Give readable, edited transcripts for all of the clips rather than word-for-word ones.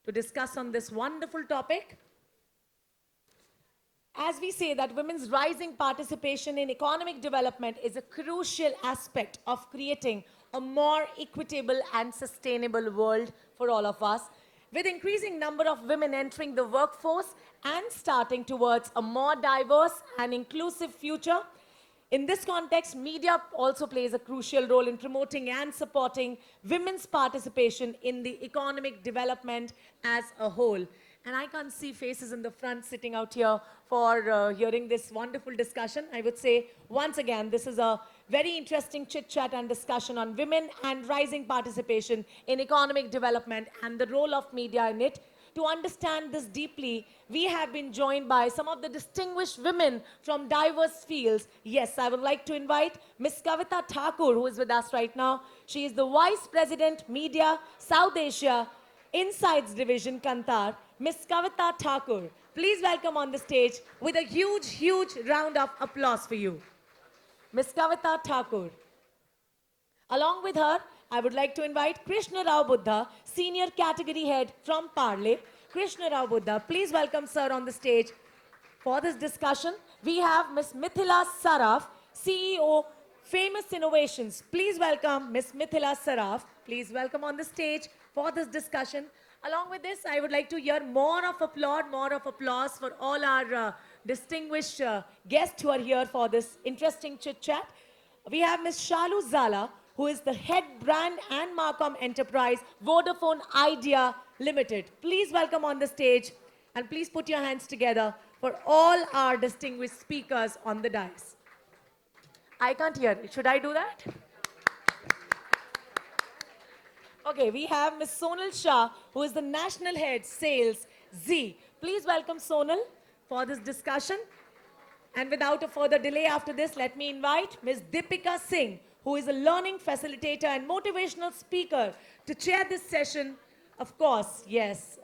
to discuss on this wonderful topic. As we say that women's rising participation in economic development is a crucial aspect of creating a more equitable and sustainable world for all of us, with increasing number of women entering the workforce and starting towards a more diverse and inclusive future. In this context, media also plays a crucial role in promoting and supporting women's participation in the economic development as a whole. And I can't see faces in the front sitting out here for hearing this wonderful discussion. I would say, once again, this is a very interesting chit-chat and discussion on women and rising participation in economic development and the role of media in it. To understand this deeply, we have been joined by some of the distinguished women from diverse fields. Yes, I would like to invite Ms. Kavita Thakur, who is with us right now. She is the Vice President, Media, South Asia, Insights Division, Kantar. Ms. Kavita Thakur, please welcome on the stage with a huge, huge round of applause for you. Ms. Kavita Thakur. Along with her, I would like to invite Krishna Rao Buddha, Senior Category Head from Parle. Krishna Rao Buddha, please welcome sir on the stage for this discussion. We have Ms. Mithila Saraf, CEO, Famous Innovations. Please welcome Ms. Mithila Saraf. Please welcome on the stage for this discussion. Along with this, I would like to hear more of applause for all our distinguished guests who are here for this interesting chit-chat. We have Ms. Shalu Zala, who is the head brand and Marcom Enterprise, Vodafone Idea Limited. Please welcome on the stage and please put your hands together for all our distinguished speakers on the dais. I can't hear. Should I do that? Okay, we have Ms. Sonal Shah, who is the National Head Sales, Z. Please welcome Sonal for this discussion. And without a further delay after this, let me invite Ms. Deepika Singh, who is a learning facilitator and motivational speaker, to chair this session. Of course, yes,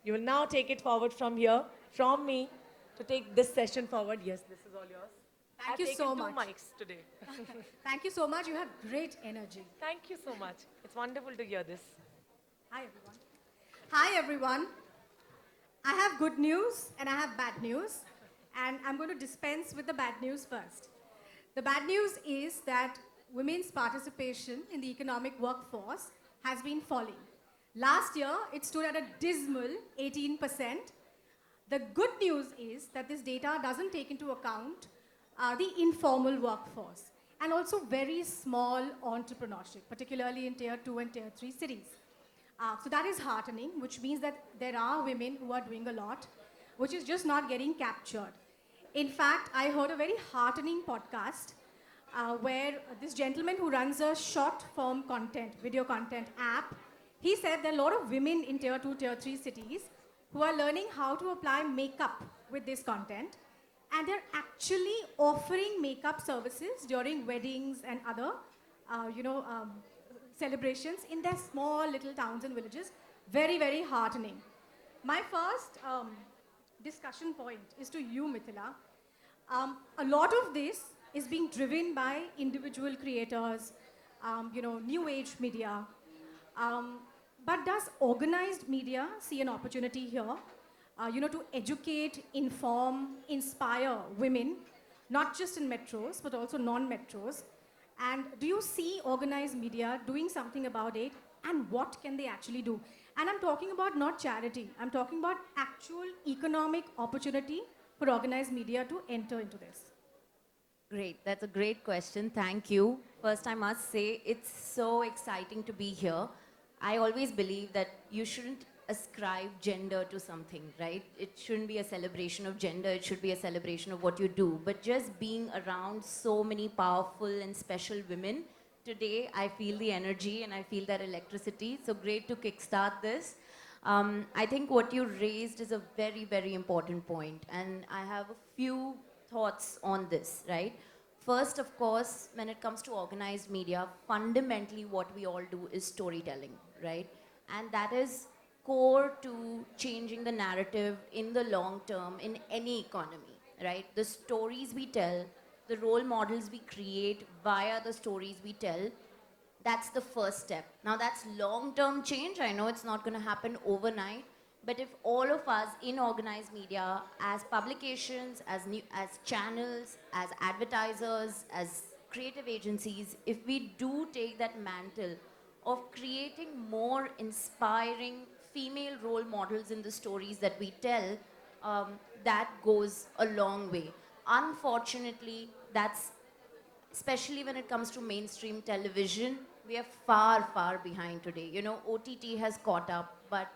you will now take it forward from here, from me, to take this session forward. Yes, this is all yours. Thank you so much. I've taken 2 mics today. Thank you so much. You have great energy. Thank you so much. It's wonderful to hear this. Hi, everyone. Hi, everyone. I have good news and I have bad news. And I'm going to dispense with the bad news first. The bad news is that women's participation in the economic workforce has been falling. Last year, it stood at a dismal 18%. The good news is that this data doesn't take into account the informal workforce and also very small entrepreneurship, particularly in tier 2 and tier 3 cities. So that is heartening, which means that there are women who are doing a lot, which is just not getting captured. In fact, I heard a very heartening podcast where this gentleman who runs a short form content, video content app, he said there are a lot of women in tier 2, tier 3 cities who are learning how to apply makeup with this content. And they're actually offering makeup services during weddings and other, celebrations in their small little towns and villages. Very, very heartening. My first discussion point is to you, Mithila. A lot of this is being driven by individual creators, new age media. But does organized media see an opportunity here? To educate, inform, inspire women, not just in metros, but also non-metros. And do you see organized media doing something about it? And what can they actually do? And I'm talking about not charity. I'm talking about actual economic opportunity for organized media to enter into this. Great. That's a great question. Thank you. First, I must say it's so exciting to be here. I always believe that you shouldn't ascribe gender to something, right? It shouldn't be a celebration of gender. It should be a celebration of what you do. But just being around so many powerful and special women, today I feel the energy and I feel that electricity. So great to kickstart this. I think what you raised is a very, very important point. And I have a few thoughts on this, right? First, of course, when it comes to organized media, fundamentally what we all do is storytelling, right? And that is core to changing the narrative in the long term in any economy, right? The stories we tell, the role models we create via the stories we tell, that's the first step. Now that's long-term change. I know it's not going to happen overnight, But if all of us in organized media, as publications, as channels, as advertisers, as creative agencies, if we do take that mantle of creating more inspiring female role models in the stories that we tell, that goes a long way. Unfortunately, that's especially when it comes to mainstream television, we are far, far behind today. You know, OTT has caught up, but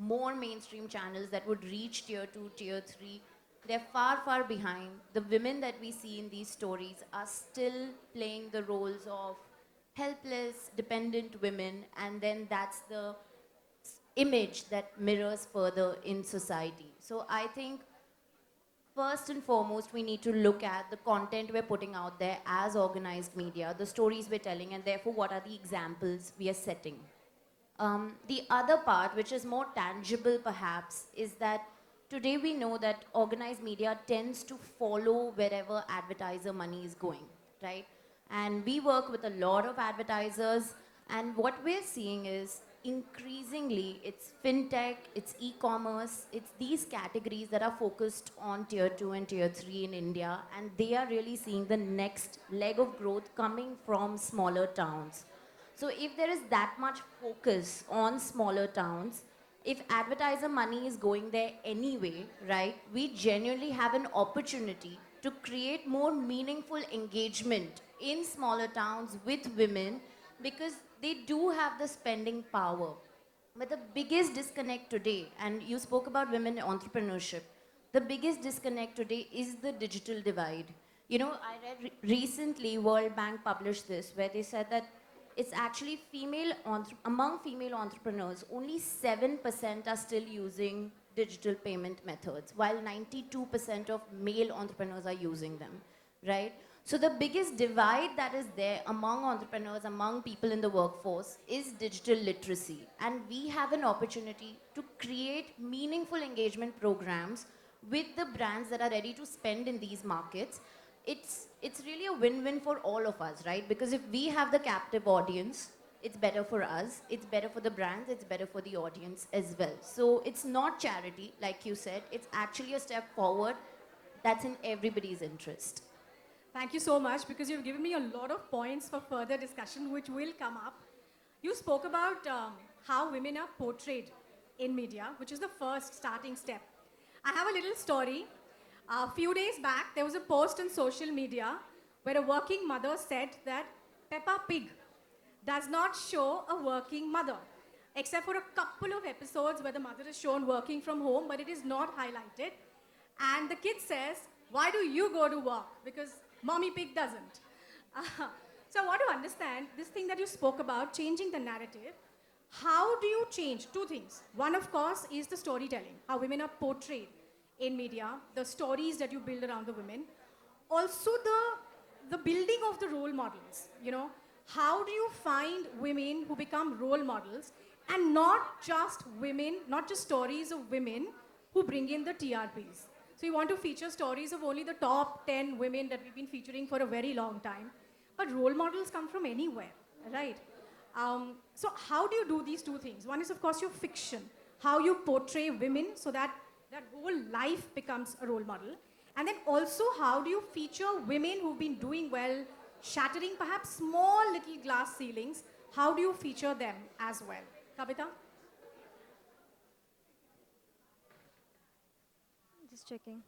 more mainstream channels that would reach tier 2, tier 3, they're far, far behind. The women that we see in these stories are still playing the roles of helpless, dependent women, and then that's the image that mirrors further in society. So I think first and foremost, we need to look at the content we're putting out there as organized media, the stories we're telling, and therefore what are the examples we are setting. The other part, which is more tangible perhaps, is that today we know that organized media tends to follow wherever advertiser money is going, right? And we work with a lot of advertisers, and what we're seeing is increasingly it's fintech, it's e-commerce, it's these categories that are focused on tier 2 and tier 3 in India, and they are really seeing the next leg of growth coming from smaller towns. So if there is that much focus on smaller towns, if advertiser money is going there anyway, right, we genuinely have an opportunity to create more meaningful engagement in smaller towns with women because they do have the spending power. But the biggest disconnect today, and you spoke about women entrepreneurship, the biggest disconnect today is the digital divide. You know, I read recently World Bank published this where they said that it's actually among female entrepreneurs, only 7% are still using digital payment methods, while 92% of male entrepreneurs are using them, right? So the biggest divide that is there among entrepreneurs, among people in the workforce is digital literacy. And we have an opportunity to create meaningful engagement programs with the brands that are ready to spend in these markets. It's really a win-win for all of us, right? Because if we have the captive audience, it's better for us, it's better for the brands, it's better for the audience as well. So it's not charity, like you said, it's actually a step forward that's in everybody's interest. Thank you so much because you've given me a lot of points for further discussion, which will come up. You spoke about how women are portrayed in media, which is the first starting step. I have a little story. A few days back, there was a post on social media where a working mother said that Peppa Pig does not show a working mother, except for a couple of episodes where the mother is shown working from home, but it is not highlighted. And the kid says, why do you go to work? Because mommy pig doesn't. So I want to understand this thing that you spoke about, changing the narrative. How do you change? Two things. One, of course, is the storytelling, how women are portrayed in media, the stories that you build around the women. Also, the building of the role models. You know, how do you find women who become role models and not just women, not just stories of women who bring in the TRPs? So you want to feature stories of only the top 10 women that we've been featuring for a very long time. But role models come from anywhere, right? So how do you do these two things? One is, of course, your fiction, how you portray women so that that whole life becomes a role model. And then also, how do you feature women who've been doing well, shattering perhaps small little glass ceilings? How do you feature them as well? Kavita? Just checking.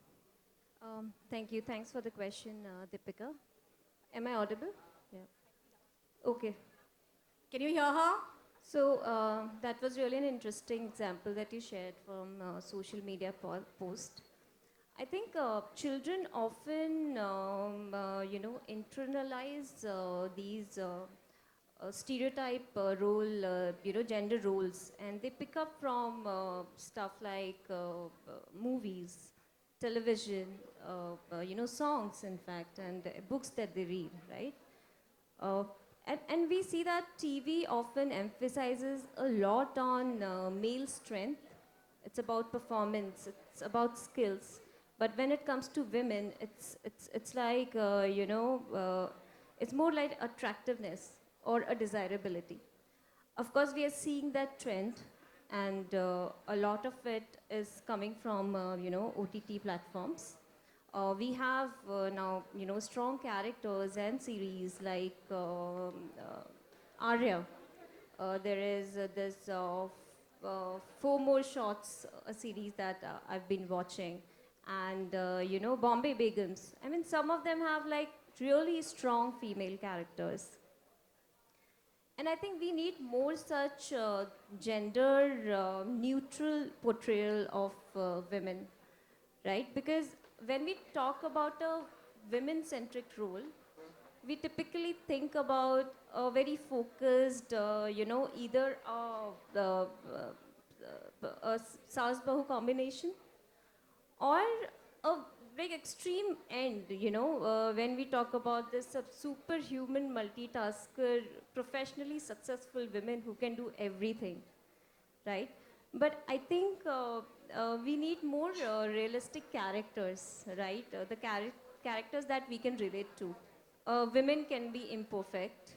Thank you. Thanks for the question, Deepika. Am I audible? Yeah. Okay. Can you hear her? So that was really an interesting example that you shared from social media post. I think children often, internalize these stereotype gender roles, and they pick up from stuff like movies, television, songs, in fact, and books that they read, right? Uh, and we see that TV often emphasizes a lot on male strength. It's about performance, it's about skills. But when it comes to women, it's like, it's more like attractiveness or a desirability. Of course, we are seeing that trend, and a lot of it is coming from OTT platforms. We have now strong characters and series like Arya. There is this Four More Shots, a series that I've been watching, and Bombay Begums. I mean, some of them have like really strong female characters. And I think we need more such gender neutral portrayal of women, right? Because when we talk about a women centric role, we typically think about a very focused, either a Saas Bahu combination or a big extreme end, when we talk about this superhuman multitasker, professionally successful women who can do everything, right? But I think we need more realistic characters, right? Characters that we can relate to. Women can be imperfect,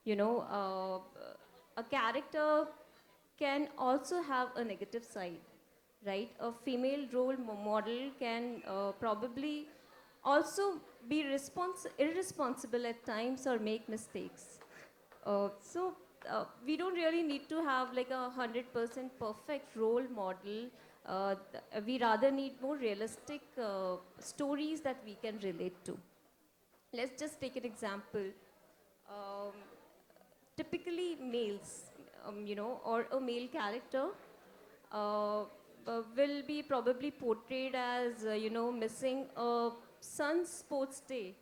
a character can also have a negative side, right? A female role model can probably also be irresponsible at times or make mistakes. We don't really need to have like 100% perfect role model. We rather need more realistic stories that we can relate to. Let's just take an example. Um, Typically males, or a male character uh, will be probably portrayed as, missing a son's sports day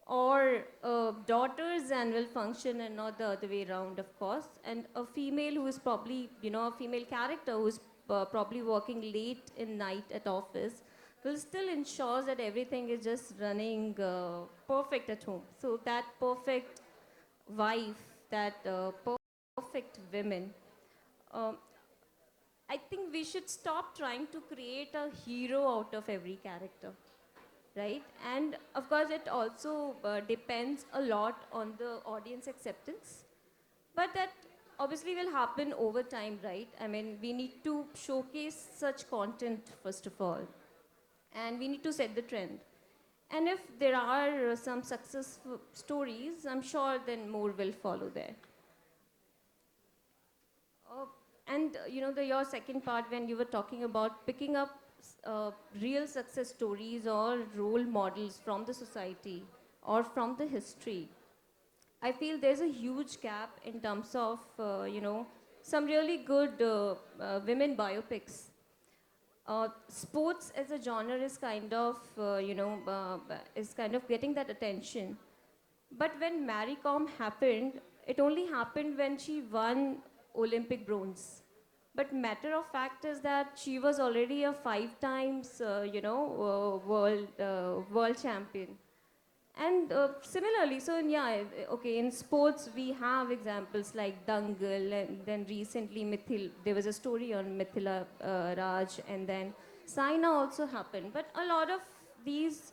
or a daughter's annual function and not the other way around, of course. And a female who is probably, a female character who is probably working late in night at office will still ensure that everything is just running perfect at home. So that perfect wife, that perfect women, um, I think we should stop trying to create a hero out of every character, right? And of course, it also depends a lot on the audience acceptance. But that obviously will happen over time, right? I mean, we need to showcase such content, first of all, and we need to set the trend. And if there are some successful stories, I'm sure then more will follow there. Uh, and your second part when you were talking about picking up real success stories or role models from the society or from the history, I feel there's a huge gap in terms of some really good women biopics. Sports as a genre is kind of is kind of getting that attention. But when Mary Kom happened, it only happened when she won Olympic bronze. But matter of fact is that she was already a 5 times, world champion. And similarly, so yeah, okay, in sports we have examples like Dangal, and then recently there was a story on Mithila Raj, and then Saina also happened. But a lot of these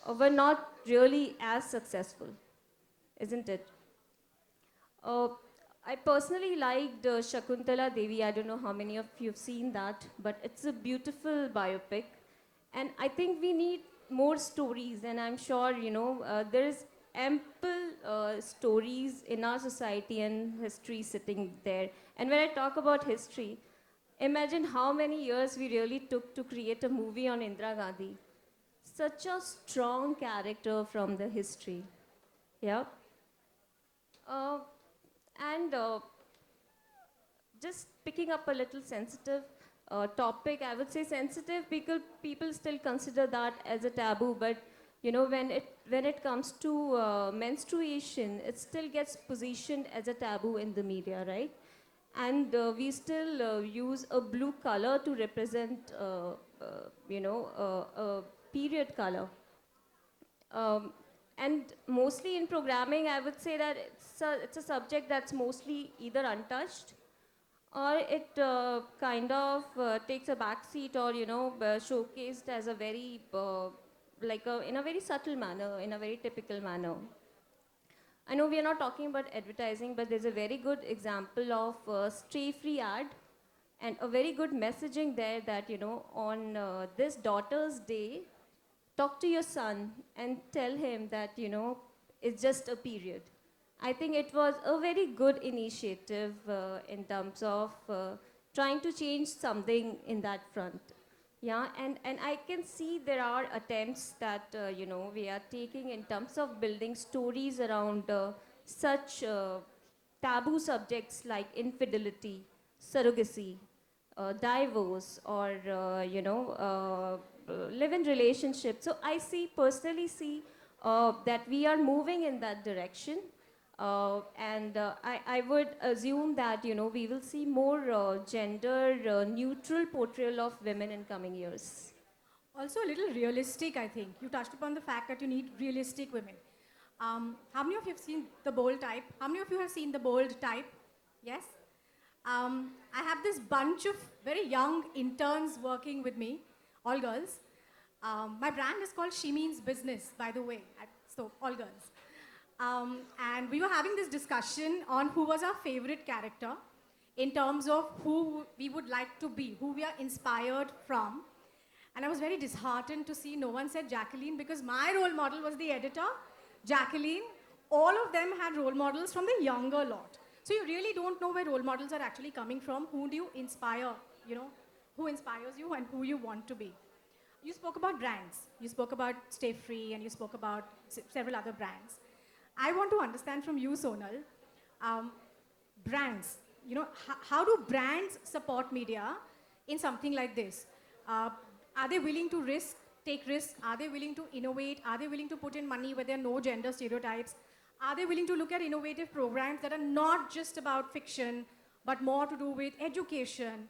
were not really as successful, isn't it? Uh, I personally liked Shakuntala Devi. I don't know how many of you have seen that, but it's a beautiful biopic. And I think we need more stories, and I'm sure, there is ample stories in our society and history sitting there. And when I talk about history, imagine how many years we really took to create a movie on Indira Gandhi. Such a strong character from the history. Yeah. Uh, and just picking up a little sensitive topic, I would say sensitive because people still consider that as a taboo, but when it comes to menstruation, it still gets positioned as a taboo in the media, right? And we still use a blue color to represent, a period color. Um, and mostly in programming, I would say that it's a subject that's mostly either untouched or it kind of takes a backseat or, showcased as a very, in a very subtle manner, in a very typical manner. I know we are not talking about advertising, but there's a very good example of stray free ad and a very good messaging there that, on this Daughter's Day, talk to your son and tell him that, it's just a period. I think it was a very good initiative in terms of trying to change something in that front. Yeah, and I can see there are attempts that, we are taking in terms of building stories around such taboo subjects like infidelity, surrogacy, divorce, or live-in relationships. So I personally see that we are moving in that direction, and I would assume that we will see more gender neutral portrayal of women in coming years. Also, a little realistic, I think. You touched upon the fact that you need realistic women. How many of you have seen the bold type? How many of you have seen the bold type? Yes? I have this bunch of very young interns working with me, all girls. My brand is called She Means Business, by the way, so all girls. And we were having this discussion on who was our favorite character in terms of who we would like to be, who we are inspired from. And I was very disheartened to see no one said Jacqueline, because my role model was the editor, Jacqueline. All of them had role models from the younger lot. So you really don't know where role models are actually coming from. Who do you inspire, who inspires you and who you want to be. You spoke about brands. You spoke about Stay Free, and you spoke about several other brands. I want to understand from you, Sonal, brands. How do brands support media in something like this? Are they willing to take risks? Are they willing to innovate? Are they willing to put in money where there are no gender stereotypes? Are they willing to look at innovative programs that are not just about fiction, but more to do with education?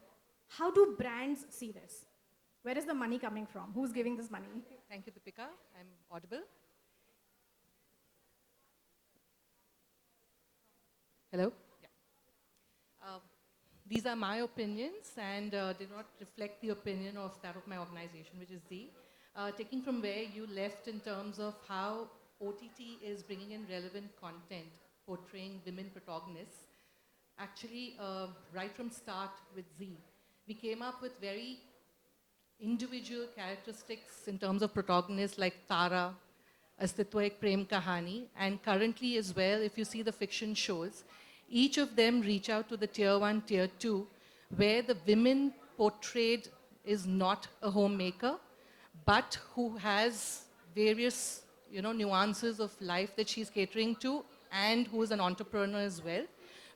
How do brands see this? Where is the money coming from? Who's giving this money? Thank you, Deepika. I'm audible. Hello? Yeah. These are my opinions and do not reflect the opinion of that of my organization, which is Z. Taking from where you left in terms of how OTT is bringing in relevant content portraying women protagonists, actually, right from start with Z, we came up with very individual characteristics in terms of protagonists like Tara, Astitwa Ek Prem Kahani, and currently as well, if you see the fiction shows, each of them reach out to the tier 1, tier 2, where the women portrayed is not a homemaker, but who has various nuances of life that she's catering to, and who is an entrepreneur as well,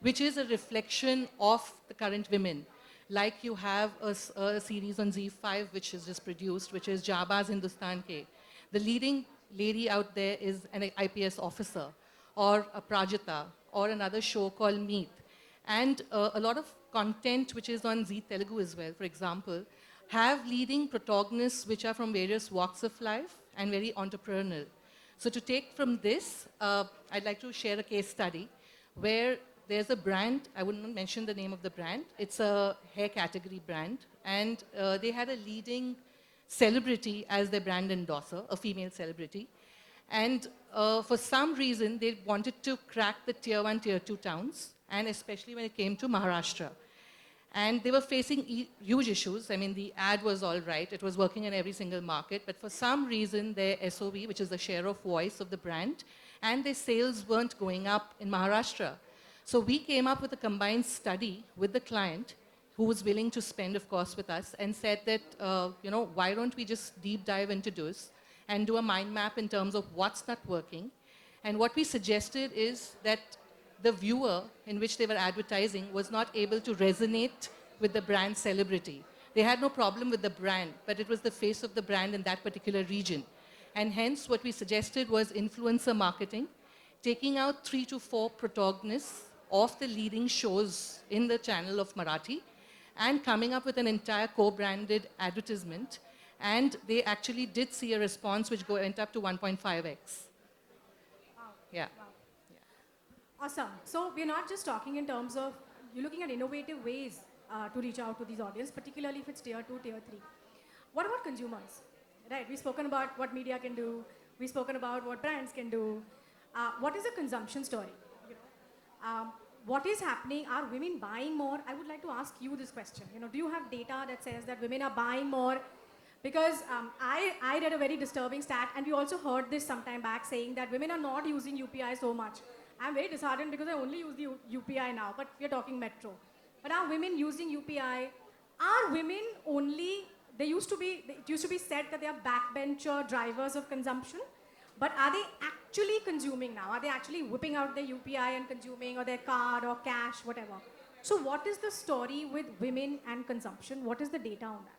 which is a reflection of the current women. Like you have a series on Z5, which is just produced, which is Jabaz Hindustan Ke. The leading lady out there is an IPS officer, or a Prajita, or another show called Meet. And a lot of content which is on Z Telugu as well, for example, have leading protagonists which are from various walks of life and very entrepreneurial. So to take from this, I'd like to share a case study where there's a brand, I would not mention the name of the brand, it's a hair category brand, and they had a leading celebrity as their brand endorser, a female celebrity. And for some reason, they wanted to crack the tier 1, tier 2 towns, and especially when it came to Maharashtra. And they were facing huge issues. I mean, the ad was all right. It was working in every single market. But for some reason, their SOV, which is the share of voice of the brand, and their sales weren't going up in Maharashtra. So we came up with a combined study with the client, who was willing to spend, of course, with us, and said that, why don't we just deep dive into this and do a mind map in terms of what's not working. And what we suggested is that the viewer in which they were advertising was not able to resonate with the brand celebrity. They had no problem with the brand, but it was the face of the brand in that particular region. And hence, what we suggested was influencer marketing, taking out 3 to 4 protagonists of the leading shows in the channel of Marathi, and coming up with an entire co-branded advertisement. And they actually did see a response which went up to 1.5x. Wow. Yeah. Wow. Awesome. So we're not just talking in terms of, you're looking at innovative ways to reach out to these audience, particularly if it's tier 2, tier 3. What about consumers? Right, we've spoken about what media can do. We've spoken about what brands can do. What is a consumption story? what is happening? Are women buying more? I would like to ask you this question. Do you have data that says that women are buying more? Because I read a very disturbing stat, and we also heard this sometime back saying that women are not using UPI so much. I'm very disheartened because I only use the UPI now, but we're talking metro. But are women using UPI? Are women only, it used to be said that they are backbencher drivers of consumption, but are they actually consuming now? Are they actually whipping out their UPI and consuming, or their card or cash, whatever? So what is the story with women and consumption? What is the data on that?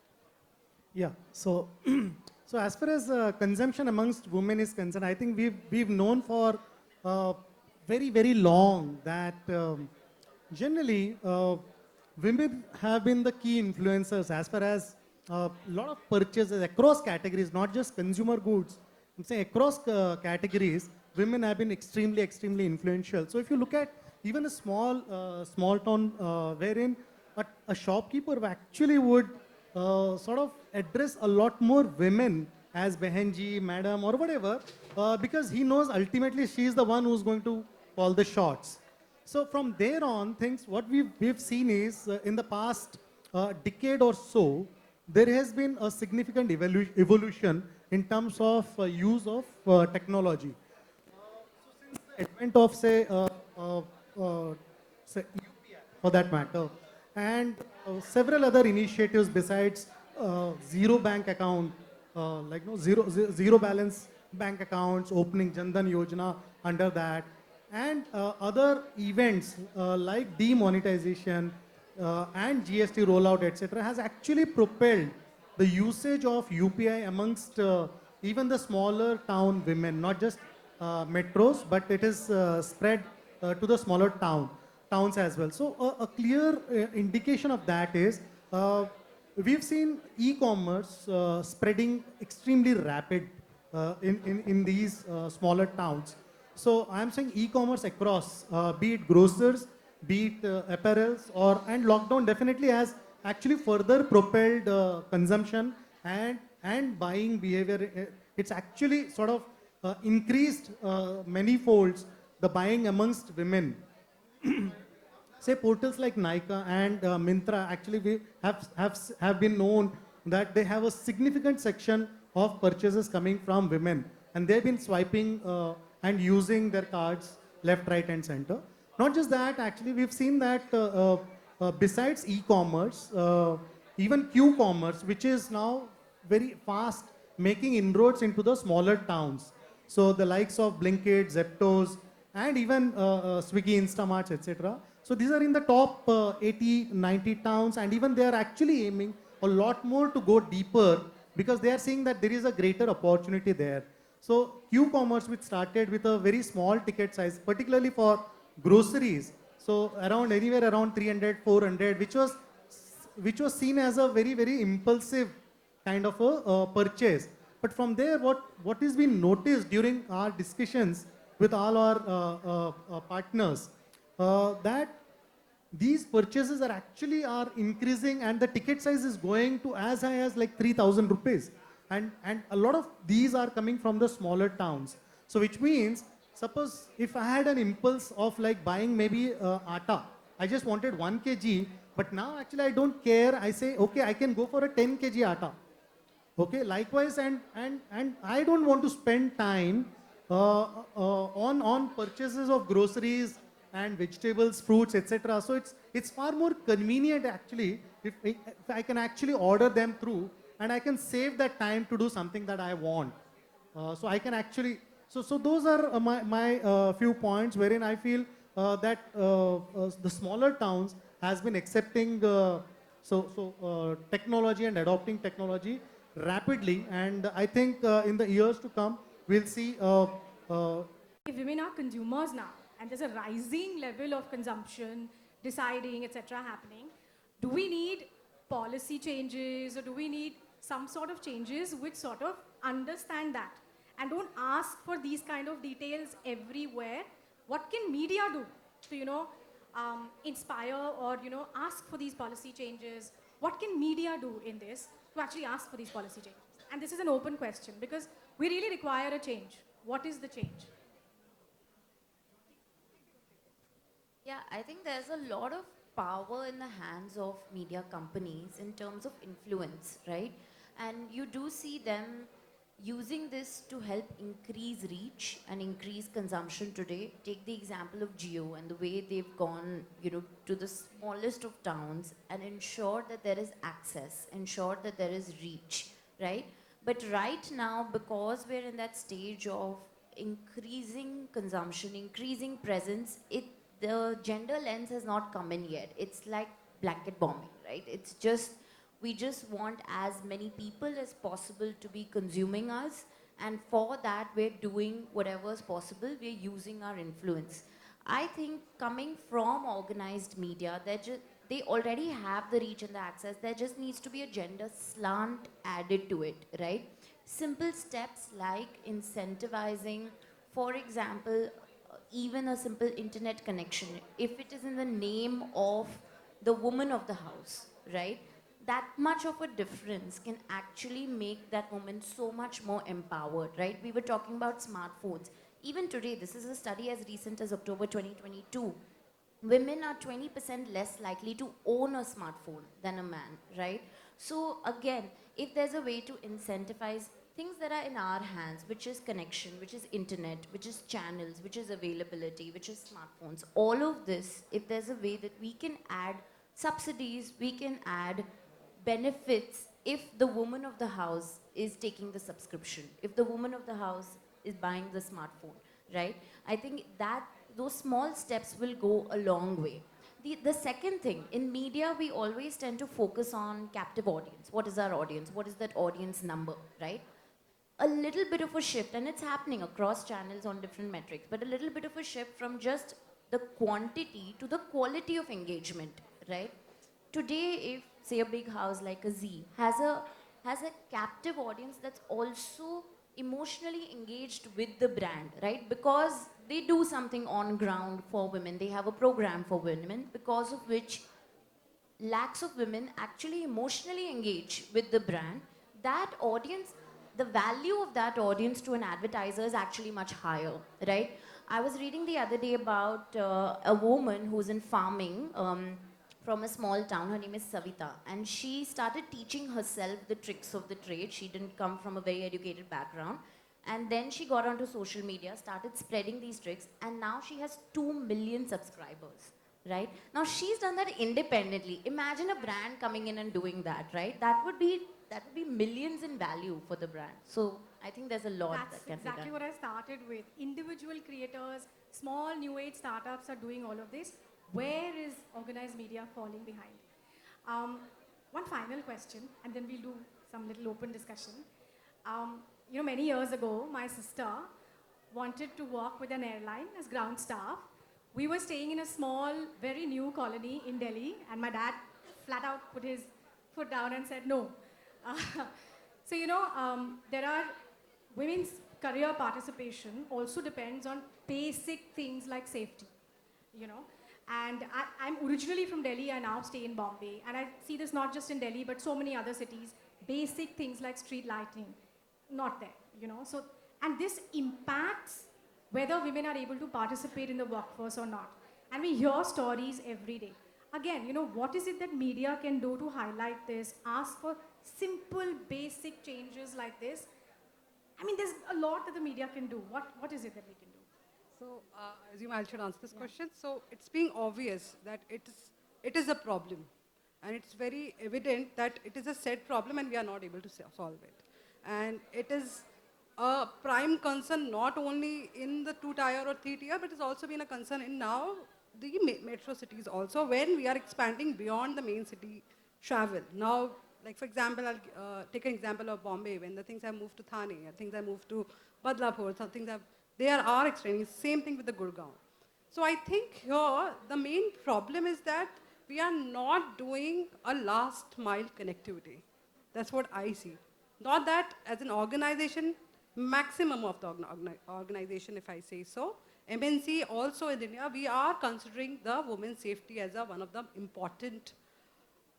Yeah. So, so as far as consumption amongst women is concerned, I think we've known for very long that generally women have been the key influencers as far as a lot of purchases across categories, not just consumer goods. I'm saying across categories, women have been extremely influential. So if you look at even a small town wherein a shopkeeper actually would sort of address a lot more women as Behenji, madam, or whatever, because he knows ultimately she is the one who's going to call the shots. So from there on, what we've seen is in the past decade or so, there has been a significant evolution in terms of use of technology. Advent of UPI for that matter, and several other initiatives besides zero bank account, like no zero balance bank accounts, opening Jandan Yojana under that, and other events like demonetization and GST rollout, etc., has actually propelled the usage of UPI amongst even the smaller town women, not just metros, but it is spread to the smaller towns as well. So a clear indication of that is we've seen e-commerce spreading extremely rapid in these smaller towns. So I'm saying e-commerce across, be it grocers, be it apparels, and lockdown definitely has actually further propelled consumption and buying behavior. It's actually sort of increased many folds the buying amongst women. Say portals like Nykaa and Myntra actually have been known that they have a significant section of purchases coming from women, and they've been swiping and using their cards left, right, and center. Not just that, actually, we've seen that besides e-commerce, even Q-commerce, which is now very fast making inroads into the smaller towns. So the likes of Blinkit, Zeptos, and even Swiggy, Instamart, etc. So these are in the top 80, 90 towns, and even they are actually aiming a lot more to go deeper because they are seeing that there is a greater opportunity there. So Q-commerce, which started with a very small ticket size, particularly for groceries, so anywhere around 300, 400, which was seen as a very impulsive kind of a purchase. But from there, what is being noticed during our discussions with all our partners, that these purchases are increasing, and the ticket size is going to as high as like 3,000 rupees. And a lot of these are coming from the smaller towns. So which means, suppose if I had an impulse of like buying maybe atta, I just wanted 1 kg, but now actually I don't care. I say, okay, I can go for a 10 kg atta. Okay, likewise, and I don't want to spend time on purchases of groceries and vegetables, fruits, etc. So it's far more convenient actually if I can actually order them through, and I can save that time to do something that I want. So I can actually, so those are my few points wherein I feel that the smaller towns has been accepting technology and adopting technology rapidly, and I think in the years to come we'll see If women are consumers now, and there's a rising level of consumption, deciding, etc., happening, do we need policy changes, or do we need some sort of changes which sort of understand that and don't ask for these kind of details everywhere? What can media do to, inspire or, ask for these policy changes? What can media do in this to actually ask for these policy changes? And this is an open question because we really require a change. What is the change? Yeah, I think there's a lot of power in the hands of media companies in terms of influence, right? And you do see them using this to help increase reach and increase consumption today. Take the example of Geo and the way they've gone, to the smallest of towns and ensured that there is access, ensured that there is reach, right? But right now, because we're in that stage of increasing consumption, increasing presence, the gender lens has not come in yet. It's like blanket bombing, right? It's just, we just want as many people as possible to be consuming us, and for that we're doing whatever is possible. We're using our influence. I think coming from organized media, they already have the reach and the access. There just needs to be a gender slant added to it, right? Simple steps like incentivizing, for example, even a simple internet connection, if it is in the name of the woman of the house, right? That much of a difference can actually make that woman so much more empowered, right? We were talking about smartphones. Even today, this is a study as recent as October 2022. Women are 20% less likely to own a smartphone than a man, right? So again, if there's a way to incentivize things that are in our hands, which is connection, which is internet, which is channels, which is availability, which is smartphones, all of this, if there's a way that we can add subsidies, we can add benefits if the woman of the house is taking the subscription, if the woman of the house is buying the smartphone, right? I think that those small steps will go a long way. The second thing, in media, we always tend to focus on captive audience. What is our audience? What is that audience number, right? A little bit of a shift, and it's happening across channels on different metrics, but a little bit of a shift from just the quantity to the quality of engagement, right? Today, if say a big house like a Z has a captive audience that's also emotionally engaged with the brand, right? Because they do something on ground for women, they have a program for women, because of which lakhs of women actually emotionally engage with the brand. That audience, the value of that audience to an advertiser is actually much higher, right? I was reading the other day about a woman who's in farming, from a small town. Her name is Savita, and she started teaching herself the tricks of the trade. She didn't come from a very educated background. And then she got onto social media, started spreading these tricks, and now she has 2 million subscribers, right? Now she's done that independently. Imagine a brand coming in and doing that, right? That would be millions in value for the brand. So I think there's a lot That's that can exactly be done. what I started with. Individual creators, small new age startups are doing all of this. Where is organized media falling behind? Um, One final question, and then we'll do some little open discussion. Many years ago, my sister wanted to work with an airline as ground staff. We were staying in a small, very new colony in Delhi, and my dad flat out put his foot down and said no. Uh, there are women's career participation also depends on basic things like safety, you know. And I'm originally from Delhi, I now stay in Bombay, and I see this not just in Delhi, but so many other cities. Basic things like street lighting, not there, you know. So, and this impacts whether women are able to participate in the workforce or not. And we hear stories every day. Again, what is it that media can do to highlight this, ask for simple, basic changes like this? I mean, there's a lot that the media can do. What is it that we can do? So, assume I should answer this question. So, it's being obvious that it is a problem, and it's very evident that it is a said problem, and we are not able to solve it. And it is a prime concern not only in the 2-tier or 3-tier, but it's also been a concern in now the metro cities also, when we are expanding beyond the main city travel. Now, like for example, I'll take an example of Bombay. When the things have moved to Thane, things have moved to Badlapur, some things have, there are extending. Same thing with the Gurgaon. So I think here the main problem is that we are not doing a last mile connectivity. That's what I see. Not that as an organization, maximum of the organization, if I say so. MNC also in India, we are considering the women's safety as one of the important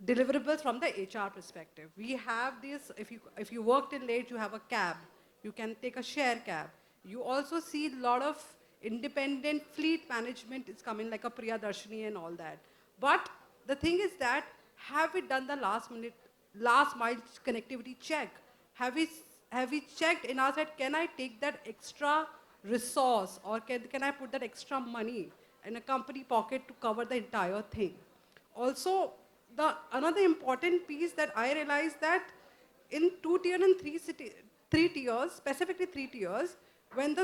deliverables from the HR perspective. We have this, if you worked in late, you have a cab. You can take a share cab. You also see a lot of independent fleet management is coming like a Priyadarshini and all that. But the thing is that, have we done the last mile connectivity check? Have we checked in our side, can I take that extra resource or can I put that extra money in a company pocket to cover the entire thing? Also, another important piece that I realized that in 2 tier and 3 tiers, specifically 3 tiers, when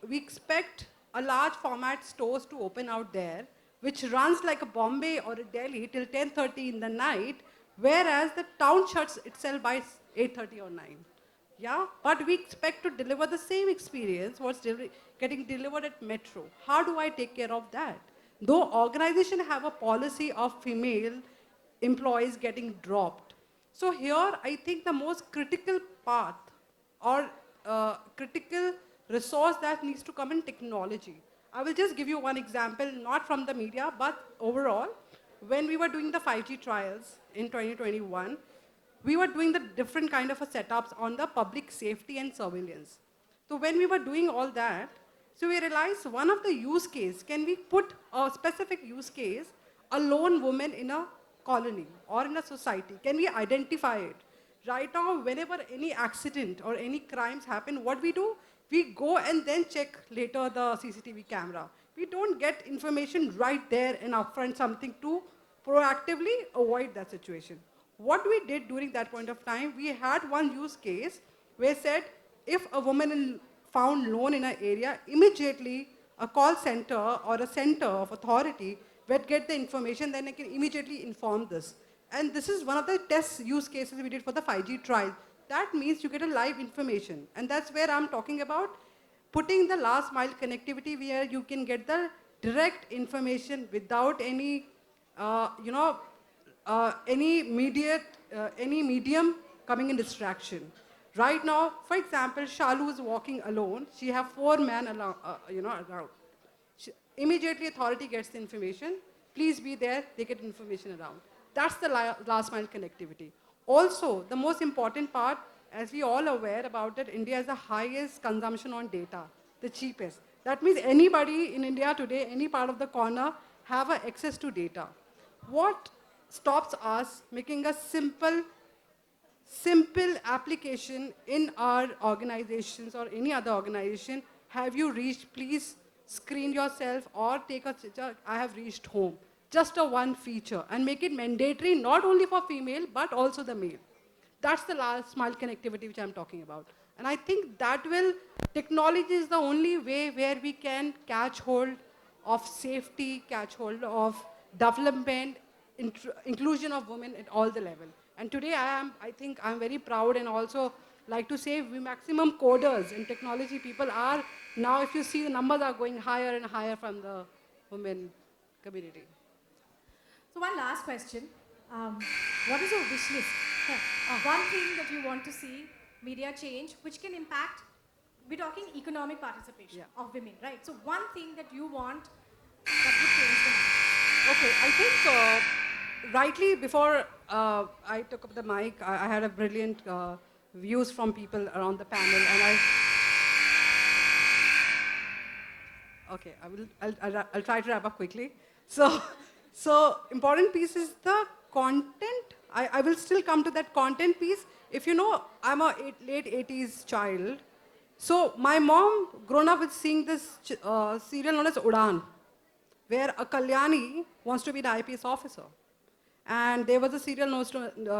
we expect a large format stores to open out there, which runs like a Bombay or a Delhi till 10:30 in the night, whereas the town shuts itself by 8:30 or 9. Yeah, but we expect to deliver the same experience what's getting delivered at metro. How do I take care of that? Though organization have a policy of female employees getting dropped. So here, I think the most critical path or critical resource that needs to come in technology. I will just give you one example, not from the media, but overall. When we were doing the 5G trials in 2021, we were doing the different kind of setups on the public safety and surveillance. So when we were doing all that, so we realized one of the use case, can we put a specific use case, a lone woman in a colony or in a society, can we identify it? Right now, whenever any accident or any crimes happen, what we do? We go and then check later the CCTV camera. We don't get information right there and upfront something to proactively avoid that situation. What we did during that point of time, we had one use case where said, if a woman is found lone in an area, immediately a call center or a center of authority would get the information, then they can immediately inform this. And this is one of the test use cases we did for the 5G trial. That means you get a live information. And that's where I'm talking about putting the last mile connectivity where you can get the direct information without any, any medium coming in distraction. Right now, for example, Shalu is walking alone. She have 4 men around. Immediately, authority gets the information. Please be there. They get information around. That's the last mile connectivity. Also, the most important part, as we all aware about it, India has the highest consumption on data, the cheapest. That means anybody in India today, any part of the corner, have access to data. What stops us making a simple application in our organizations or any other organization? Have you reached? Please screen yourself or take a picture. I have reached home. Just a one feature and make it mandatory not only for female but also the male. That's the last mile connectivity which I'm talking about. And I think that technology is the only way where we can catch hold of safety, catch hold of development, inclusion of women at all the level. And today I think I'm very proud and also like to say we maximum coders in technology people are now, if you see the numbers are going higher and higher from the women community. So one last question. What is your wish list? One thing that you want to see media change, which can impact, we're talking economic participation of women, right? So one thing that you want that would change the market. Okay, I think rightly before I took up the mic, I had a brilliant views from people around the panel, and okay, I'll try to wrap up quickly. So important piece is the content. I will still come to that content piece. If you know, I'm a late 80s child. So my mom grown up with seeing this serial known as Udan, where a Kalyani wants to be the IPS officer. And there was a serial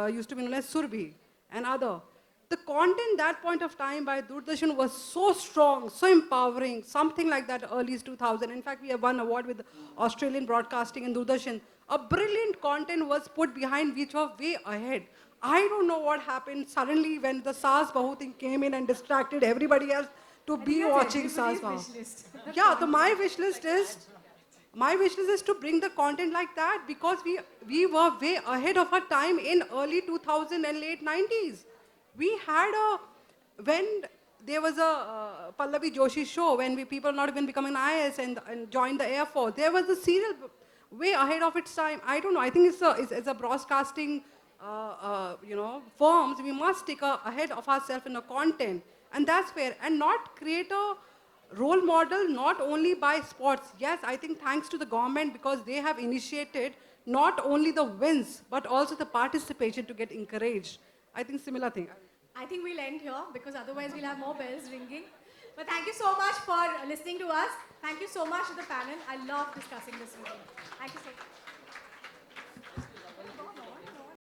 used to be known as Surbhi and other. The content that point of time by Doordarshan was so strong, so empowering, something like that early 2000. In fact, we have won award with Australian Broadcasting and Doordarshan. A brilliant content was put behind which was way ahead. I don't know what happened suddenly when the Saas Bahu thing came in and distracted everybody else to be watching Saas Bahu. Yeah, my wish list is to bring the content like that because we were way ahead of our time in early 2000 and late 90s. We had when there was a Pallavi Joshi show when people not even becoming IS and joined the Air Force. There was a serial way ahead of its time. I don't know. I think it's a broadcasting, firms. We must take ahead of ourselves in the content, and that's where, and not create a role model not only by sports. Yes, I think thanks to the government because they have initiated not only the wins but also the participation to get encouraged. I think similar thing. I think we'll end here because otherwise we'll have more bells ringing. But thank you so much for listening to us. Thank you so much to the panel. I love discussing this with you. Thank you.